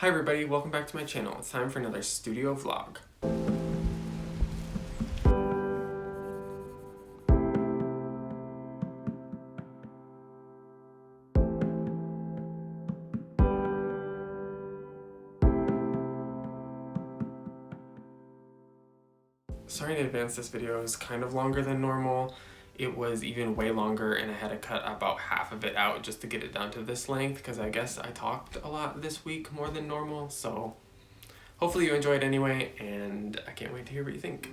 Hi everybody, welcome back to my channel. It's time for another studio vlog. Sorry in advance, this video is kind of longer than normal. It was even way longer and I had to cut about half of it out just to get it down to this length because I guess I talked a lot this week more than normal, so hopefully you enjoyed anyway, and I can't wait to hear what you think.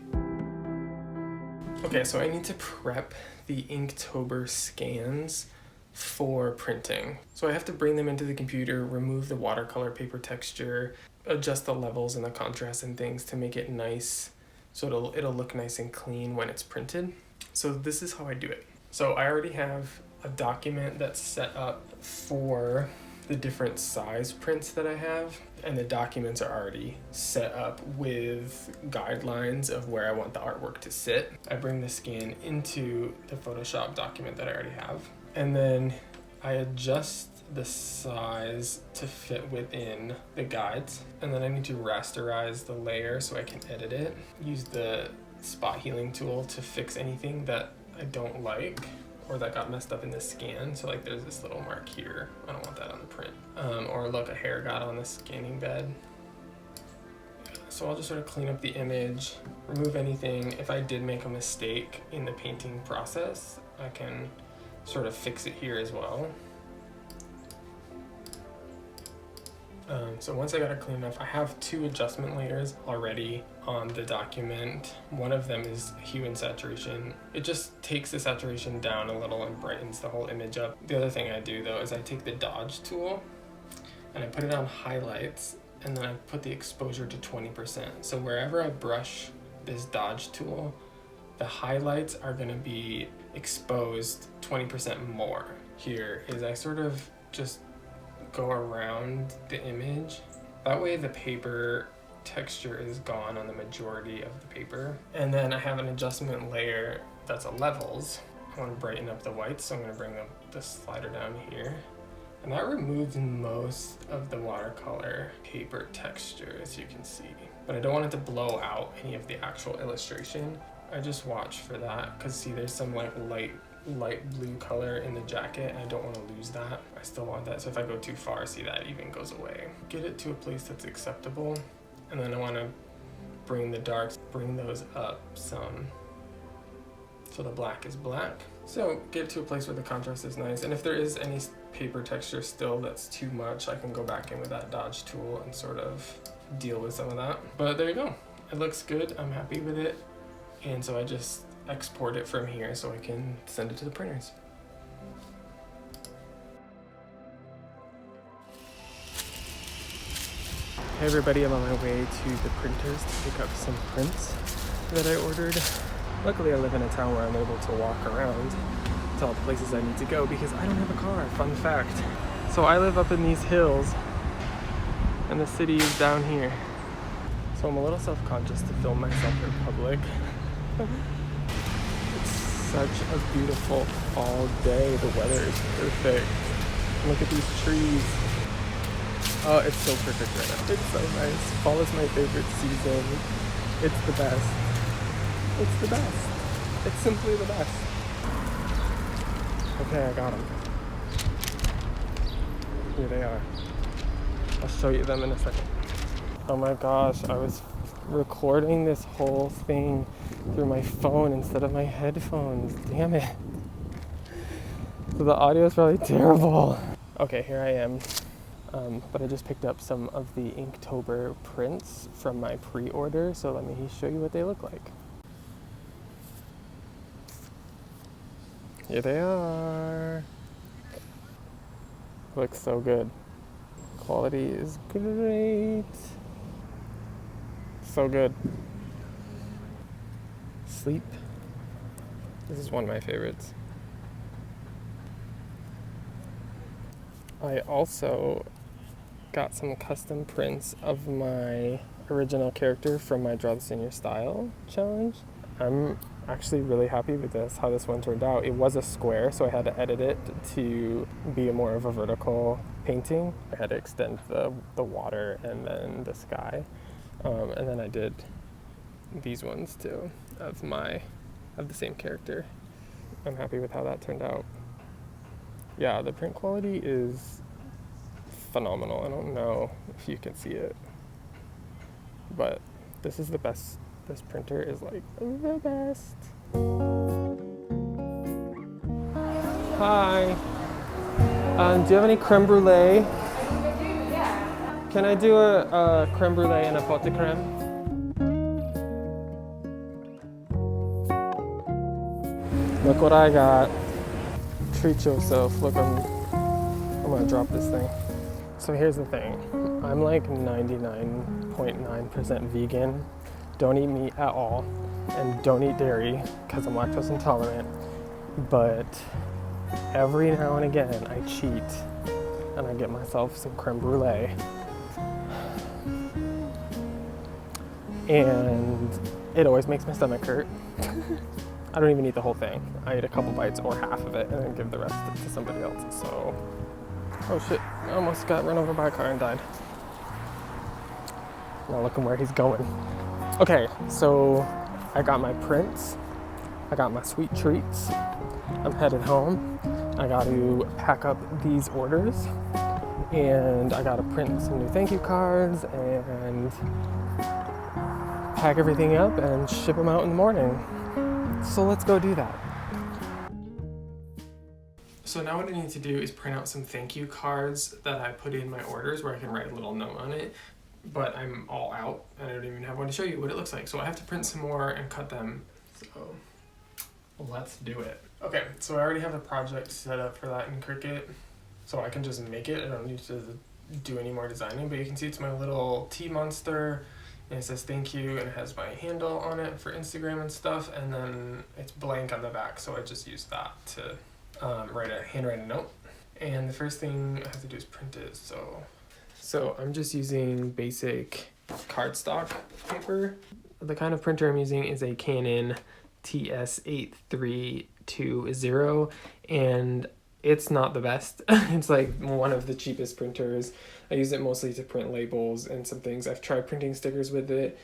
Okay, so I need to prep the Inktober scans for printing. So I have to bring them into the computer, remove the watercolor paper texture, adjust the levels and the contrast and things to make it nice so it'll look nice and clean when it's printed. So this is how I do it. So I already have a document that's set up for the different size prints that I have, and the documents are already set up with guidelines of where I want the artwork to sit. I bring the scan into the Photoshop document that I already have, and then I adjust the size to fit within the guides, and then I need to rasterize the layer so I can edit it. Use the spot healing tool to fix anything that I don't like or that got messed up in the scan. So like there's this little mark here, I don't want that on the print. Or look, a hair got on the scanning bed. So I'll just sort of clean up the image, remove anything. If I did make a mistake in the painting process, I can sort of fix it here as well. So once I got it clean enough, I have two adjustment layers already on the document. One of them is hue and saturation. It just takes the saturation down a little and brightens the whole image up. The other thing I do though is I take the dodge tool and I put it on highlights, and then I put the exposure to 20%. So wherever I brush this dodge tool, the highlights are gonna be exposed 20% more. Here is I sort of just go around the image. That way the paper texture is gone on the majority of the paper. And then I have an adjustment layer that's a levels. I want to brighten up the whites, so I'm going to bring the slider down here. And that removes most of the watercolor paper texture, as you can see. But I don't want it to blow out any of the actual illustration. I just watch for that, because see there's some like light blue color in the jacket, and I don't want to lose that. I still want that, so if I go too far, see that even goes away. Get it to a place that's acceptable, and then I want to bring the darks, bring those up some, so the black is black. So get it to a place where the contrast is nice, and if there is any paper texture still that's too much, I can go back in with that dodge tool and sort of deal with some of that. But there you go, it looks good, I'm happy with it, and so I just export it from here so I can send it to the printers. Hey everybody, I'm on my way to the printers to pick up some prints that I ordered. Luckily I live in a town where I'm able to walk around to all the places I need to go because I don't have a car, fun fact. So I live up in these hills and the city is down here. So I'm a little self-conscious to film myself in public. Such a beautiful fall day. The weather is perfect. Look at these trees. Oh, it's so perfect right now. It's so nice. Fall is my favorite season. It's the best. It's the best. It's simply the best. Okay, I got them. Here they are. I'll show you them in a second. Oh my gosh, I was recording this whole thing through my phone instead of my headphones. Damn it. So the audio is probably terrible. Okay, here I am. But I just picked up some of the Inktober prints from my pre-order, so let me show you what they look like. Here they are. Looks so good. Quality is great. So good. Sleep. This is one of my favorites. I also got some custom prints of my original character from my Draw This in Your Style challenge. I'm actually really happy with this, how this one turned out. It was a square, so I had to edit it to be more of a vertical painting. I had to extend the water and then the sky. And then I did these ones too, of the same character. I'm happy with how that turned out. Yeah, the print quality is phenomenal. I don't know if you can see it, but this is the best. This printer is like the best. Hi. Do you have any creme brulee? Yeah. Can I do a creme brulee and a pot de creme? Look what I got. Treat yourself. Look, I'm gonna drop this thing. So here's the thing. I'm like 99.9% vegan. Don't eat meat at all, and don't eat dairy because I'm lactose intolerant. But every now and again, I cheat and I get myself some creme brulee. And it always makes my stomach hurt. I don't even eat the whole thing. I eat a couple bites or half of it and then give the rest to somebody else. So, oh shit, I almost got run over by a car and died. Now looking where he's going. Okay, so I got my prints. I got my sweet treats. I'm headed home. I got to pack up these orders and I got to print some new thank you cards and pack everything up and ship them out in the morning. So let's go do that. So now what I need to do is print out some thank you cards that I put in my orders where I can write a little note on it, but I'm all out and I don't even have one to show you what it looks like. So I have to print some more and cut them. So let's do it. Okay, so I already have a project set up for that in Cricut, so I can just make it. I don't need to do any more designing, but you can see it's my little tea monster. And it says thank you, and it has my handle on it for Instagram and stuff, and then it's blank on the back, so I just use that to handwrite a note. And the first thing I have to do is print it, so I'm just using basic cardstock paper. The kind of printer I'm using is a Canon TS8320, and it's not the best. It's like one of the cheapest printers. I use it mostly to print labels and some things. I've tried printing stickers with it,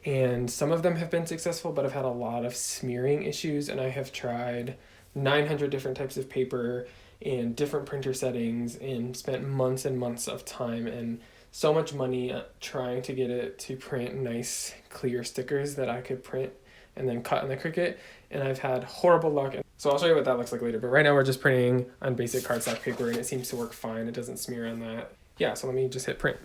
and some of them have been successful, but I've had a lot of smearing issues, and I have tried 900 different types of paper and different printer settings and spent months and months of time and so much money trying to get it to print nice, clear stickers that I could print and then cut in the Cricut, and I've had horrible luck. So I'll show you what that looks like later, but right now we're just printing on basic cardstock paper and it seems to work fine. It doesn't smear on that. Yeah, so let me just hit print.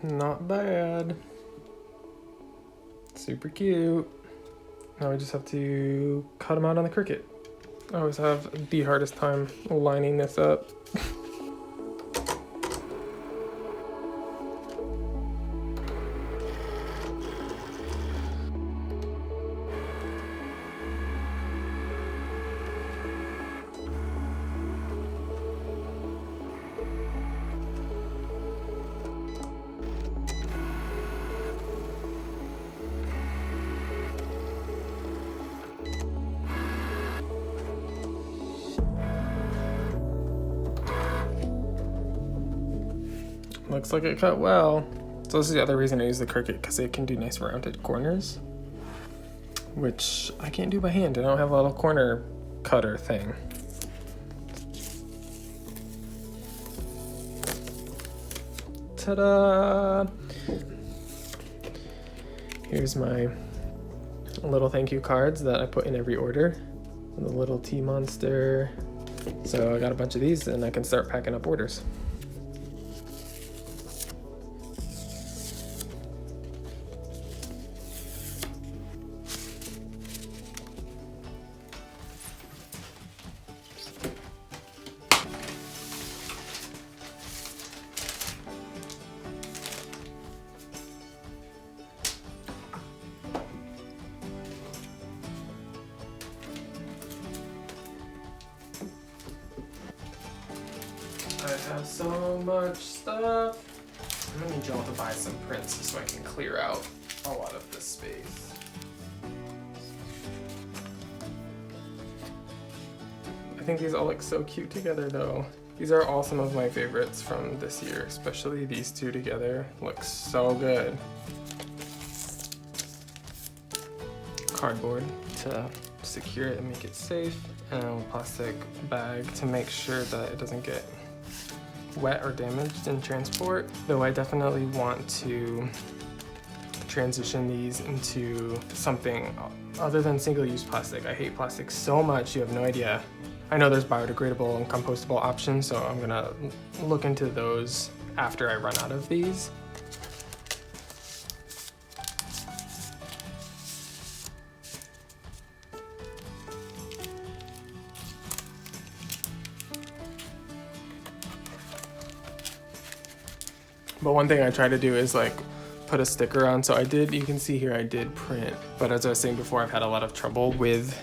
Not bad. Super cute. Now we just have to cut them out on the Cricut. I always have the hardest time lining this up. Looks like it cut well. So this is the other reason I use the Cricut, because it can do nice rounded corners, which I can't do by hand. I don't have a little corner cutter thing. Ta-da! Here's my little thank you cards that I put in every order. And the little tea monster. So I got a bunch of these and I can start packing up orders. so much stuff. I'm gonna need y'all to buy some prints so I can clear out a lot of this space. I think these all look so cute together though. These are all some of my favorites from this year, especially these two together. Look so good. Cardboard to secure it and make it safe, and a plastic bag to make sure that it doesn't get wet or damaged in transport. Though I definitely want to transition these into something other than single-use plastic. I hate plastic so much, you have no idea. I know there's biodegradable and compostable options, so I'm gonna look into those after I run out of these. But one thing I try to do is like put a sticker on. So you can see here I did print, but as I was saying before, I've had a lot of trouble with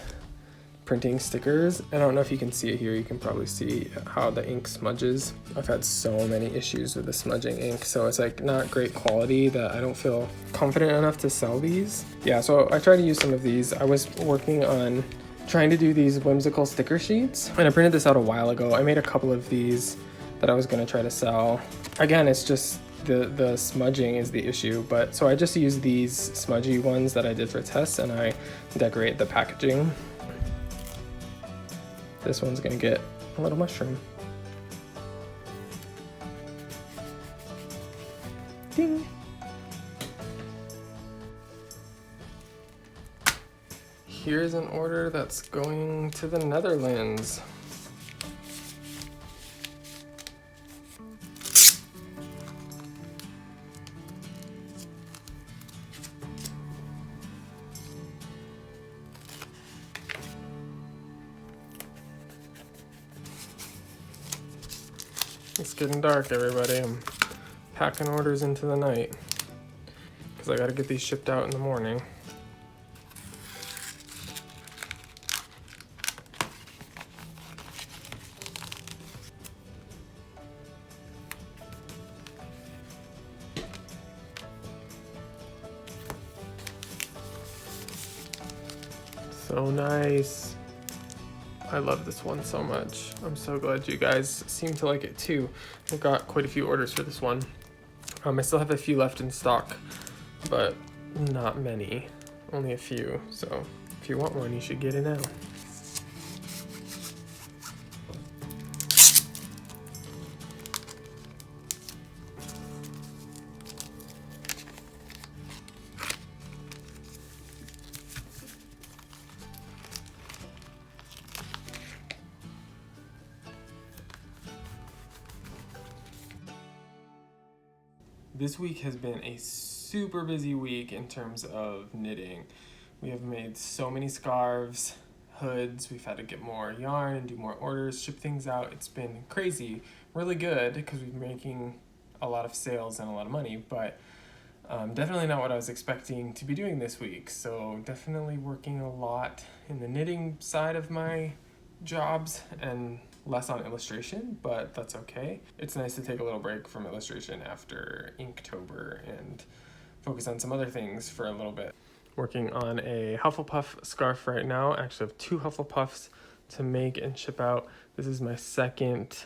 printing stickers. I don't know if you can see it here. You can probably see how the ink smudges. I've had so many issues with the smudging ink. So it's like not great quality that I don't feel confident enough to sell these. Yeah, so I try to use some of these. I was working on trying to do these whimsical sticker sheets, and I printed this out a while ago. I made a couple of these that I was gonna try to sell. Again, it's just the smudging is the issue, but so I just use these smudgy ones that I did for tests, and I decorate the packaging. This one's gonna get a little mushroom. Ding! Here's an order that's going to the Netherlands. It's getting dark, everybody. I'm packing orders into the night because I gotta get these shipped out in the morning. So nice. I love this one so much. I'm so glad you guys seem to like it too. I've got quite a few orders for this one. I still have a few left in stock, but not many, only a few. So if you want one, you should get it now. This week has been a super busy week in terms of knitting. We have made so many scarves, hoods, we've had to get more yarn and do more orders, ship things out. It's been crazy, really good because we've been making a lot of sales and a lot of money, but definitely not what I was expecting to be doing this week. So definitely working a lot in the knitting side of my jobs and less on illustration, but that's okay. It's nice to take a little break from illustration after Inktober and focus on some other things for a little bit. Working on a Hufflepuff scarf right now. I actually have 2 Hufflepuffs to make and ship out. This is my second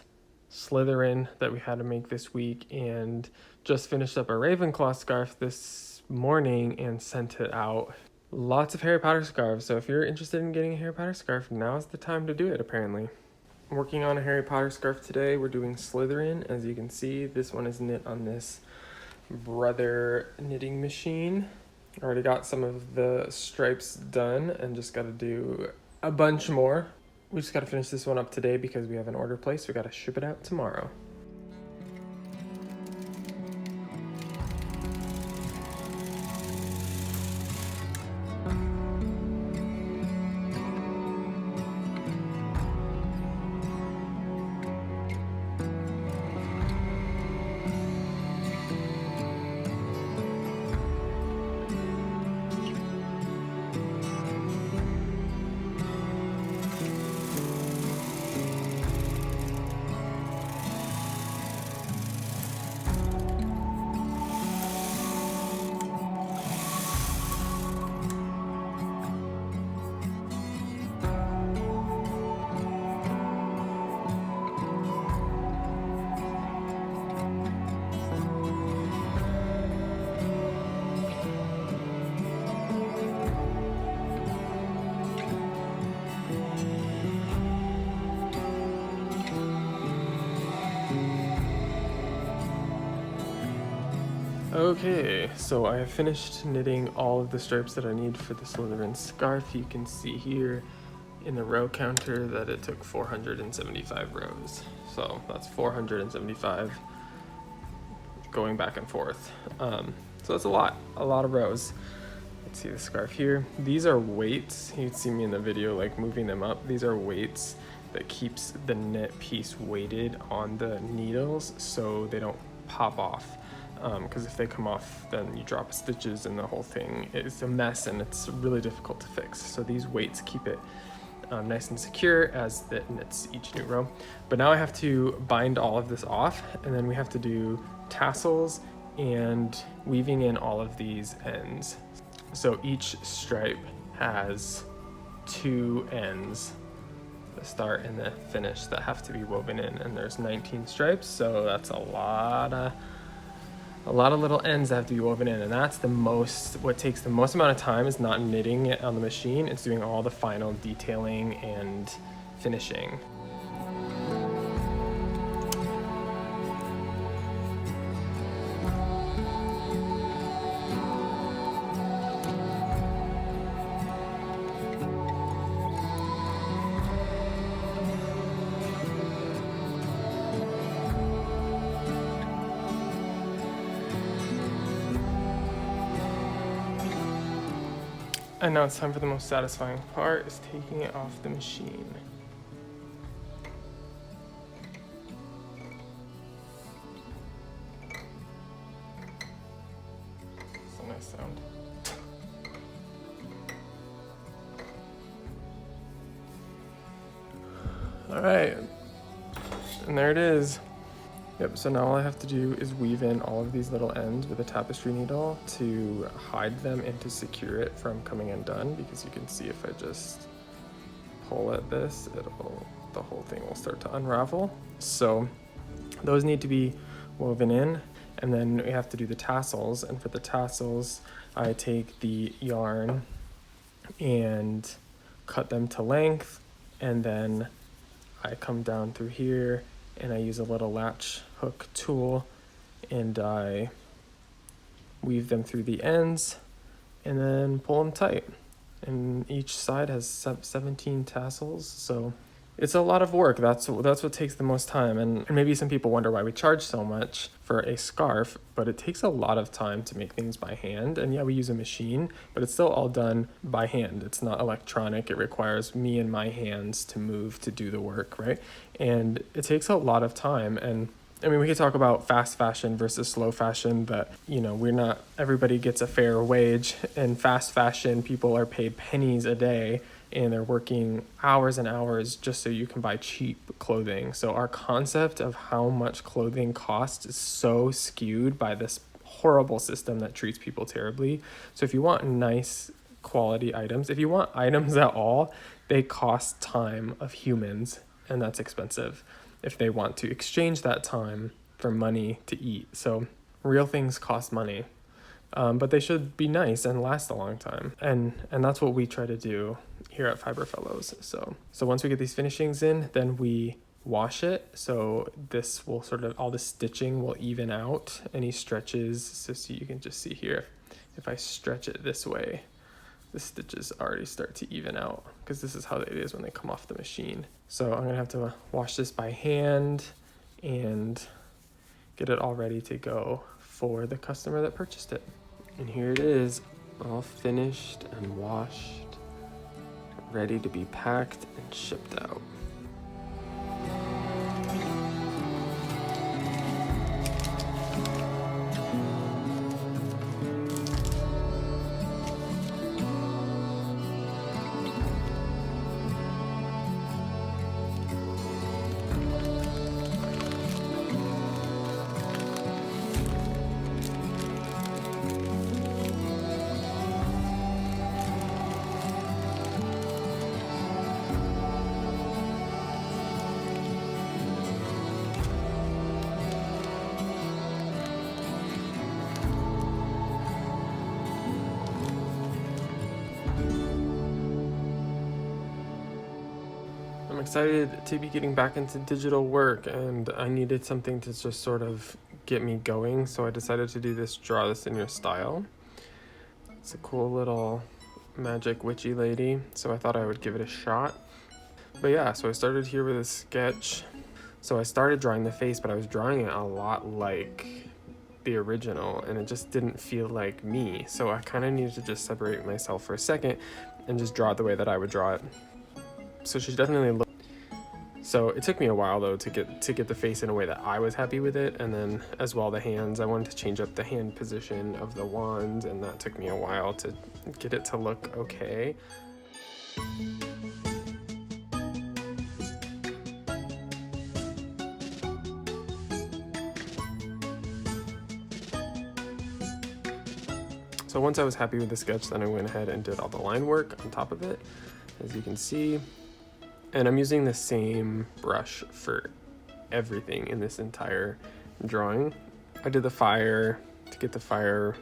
Slytherin that we had to make this week, and just finished up a Ravenclaw scarf this morning and sent it out. Lots of Harry Potter scarves, so if you're interested in getting a Harry Potter scarf, now's the time to do it apparently. I'm working on a Harry Potter scarf today. We're doing Slytherin. As you can see, this one is knit on this Brother knitting machine. I already got some of the stripes done and just got to do a bunch more. We just got to finish this one up today because we have an order placed. We got to ship it out tomorrow. Okay, so I have finished knitting all of the stripes that I need for the Slytherin scarf. You can see here in the row counter that it took 475 rows. So that's 475 going back and forth. So that's a lot of rows. Let's see the scarf here. These are weights. You'd see me in the video like moving them up. These are weights that keeps the knit piece weighted on the needles so they don't pop off. Because if they come off, then you drop stitches and the whole thing is a mess and it's really difficult to fix. So these weights keep it nice and secure as it knits each new row. But now I have to bind all of this off, and then we have to do tassels and weaving in all of these ends. So each stripe has 2 ends, the start and the finish, that have to be woven in, and there's 19 stripes, so that's a lot of little ends that have to be woven in, and that's what takes the most amount of time is not knitting it on the machine, it's doing all the final detailing and finishing. And now it's time for the most satisfying part, is taking it off the machine. It's a nice sound. All right, and there it is. Yep, so now all I have to do is weave in all of these little ends with a tapestry needle to hide them and to secure it from coming undone, because you can see if I just pull at this, the whole thing will start to unravel. So those need to be woven in, and then we have to do the tassels, and for the tassels I take the yarn and cut them to length, and then I come down through here and I use a little latch hook tool and I weave them through the ends and then pull them tight. And each side has 17 tassels, so it's a lot of work. That's what takes the most time. And maybe some people wonder why we charge so much for a scarf, but it takes a lot of time to make things by hand. And yeah, we use a machine, but it's still all done by hand. It's not electronic. It requires me and my hands to move to do the work, right? And it takes a lot of time. And I mean, we could talk about fast fashion versus slow fashion, but everybody gets a fair wage. In fast fashion, people are paid pennies a day and they're working hours and hours just so you can buy cheap clothing. So our concept of how much clothing costs is so skewed by this horrible system that treats people terribly. So if you want nice quality items, if you want items at all, they cost time of humans, and that's expensive if they want to exchange that time for money to eat. So real things cost money, but they should be nice and last a long time. And that's what we try to do here at Fiber Fellows. So once we get these finishings in, then we wash it. So this will all the stitching will even out any stretches. So you can just see here, if I stretch it this way, the stitches already start to even out, because this is how it is when they come off the machine. So I'm gonna have to wash this by hand and get it all ready to go for the customer that purchased it. And here it is, all finished and washed, ready to be packed and shipped out. I'm excited to be getting back into digital work, and I needed something to just sort of get me going, so I decided to do this Draw This in Your Style. It's a cool little magic witchy lady, so I thought I would give it a shot. But yeah, so I started here with a sketch. So I started drawing the face, but I was drawing it a lot like the original, and it just didn't feel like me. So I kind of needed to just separate myself for a second and just draw it the way that I would draw it. So she definitely looked. So it took me a while though to get the face in a way that I was happy with it, and then as well the hands. I wanted to change up the hand position of the wand, and that took me a while to get it to look okay. So once I was happy with the sketch, then I went ahead and did all the line work on top of it, as you can see. And I'm using the same brush for everything in this entire drawing. I did the fire to get the fire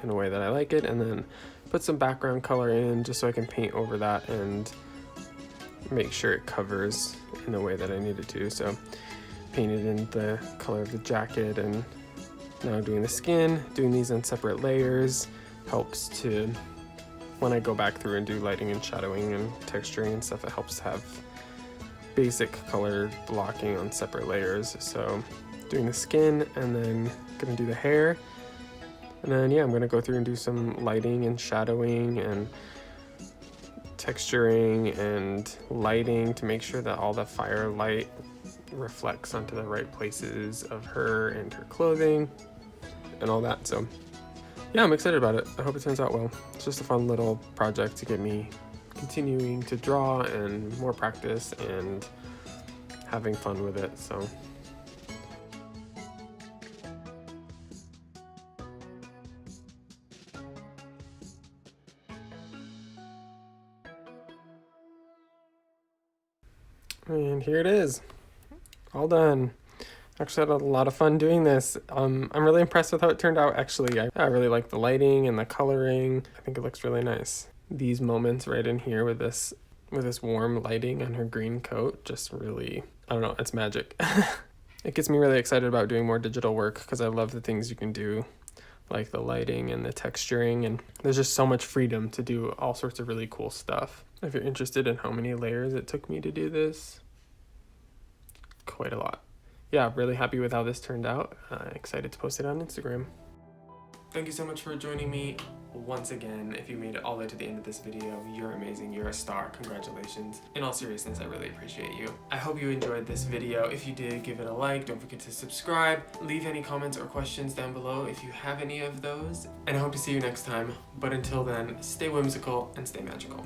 in a way that I like it, and then put some background color in just so I can paint over that and make sure it covers in the way that I needed to. So painted in the color of the jacket, and now I'm doing the skin. Doing these in separate layers helps to, when I go back through and do lighting and shadowing and texturing and stuff, it helps to have basic color blocking on separate layers. So doing the skin, and then gonna do the hair, and then yeah, I'm gonna go through and do some lighting and shadowing and texturing and lighting to make sure that all the firelight reflects onto the right places of her and her clothing and all that. So yeah, I'm excited about it. I hope it turns out well. It's just a fun little project to get me continuing to draw and more practice and having fun with it. So and here it is, all done. Actually had a lot of fun doing this. I'm really impressed with how it turned out, actually. I really like the lighting and the coloring. I think it looks really nice. These moments right in here with this warm lighting on her green coat, just really, I don't know, it's magic. It gets me really excited about doing more digital work because I love the things you can do, like the lighting and the texturing, and there's just so much freedom to do all sorts of really cool stuff. If you're interested in how many layers it took me to do this, quite a lot. Yeah, really happy with how this turned out. Excited to post it on Instagram. Thank you so much for joining me once again. If you made it all the way to the end of this video, you're amazing, you're a star, congratulations. In all seriousness, I really appreciate you. I hope you enjoyed this video. If you did, give it a like, don't forget to subscribe, leave any comments or questions down below if you have any of those, and I hope to see you next time. But until then, stay whimsical and stay magical.